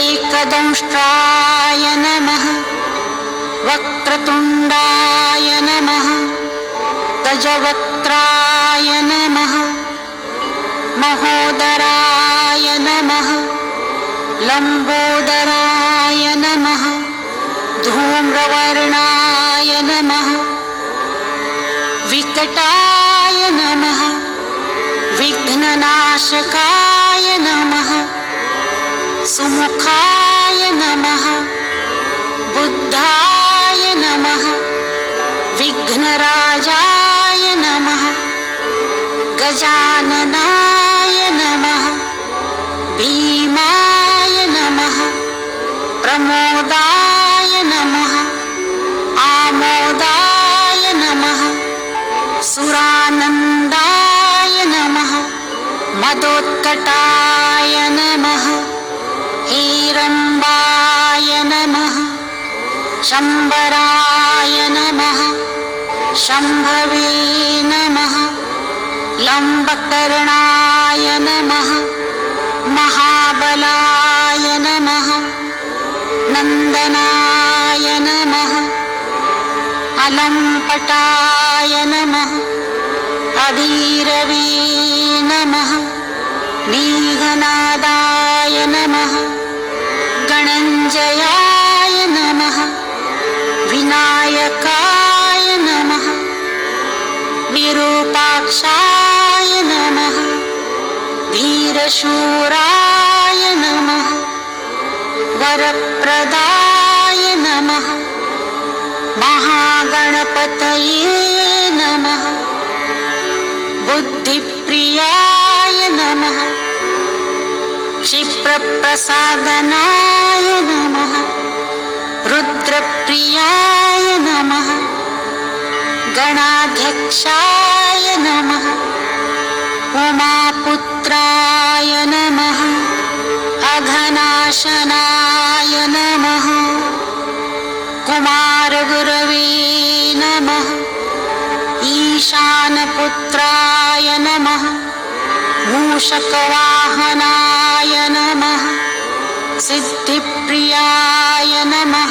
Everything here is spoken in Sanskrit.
एकदंष्ट्राय नमः वक्रतुण्डाय नमः गजवक्त्राय नमः महोदराय नमः लंबोदराय नमः धूम्रवर्णाय नमः विकटाय नमः विघ्ननाशकाय नमः सुमुखाय नमः बुद्धाय नमः विघ्नराजाय नमः गजाननाय नमः भीमाय नमः प्रमोदाय नमः आमोदाय नमः सुरानन्दाय नमः मदोत्कटाय नमः हीरम्बाय नमः शम्बराय नमः शम्भवे नमः लम्बकर्णाय नमः महाबलाय नमः नन्दनाय नमः अलम्पटाय नमः अधीरवे नमः मेघनादाय नमः गणञ्जयाय नमः विनायकाय नमः विरूपाक्षाय नमः धीरशूराय नमः वरप्रदाय नमः महागणपतये नमः बुद्धिप्रियाय नमः क्षिप्रप्रसादनाय नमः रुद्रप्रियाय नमः गणाध्यक्षाय नमः उमापुत्राय नमः अघनाशनाय नमः कुमारगुरवे नमः ईशानपुत्राय नमः मूषकवाहनाय नमः सिद्धिप्रियाय नमः।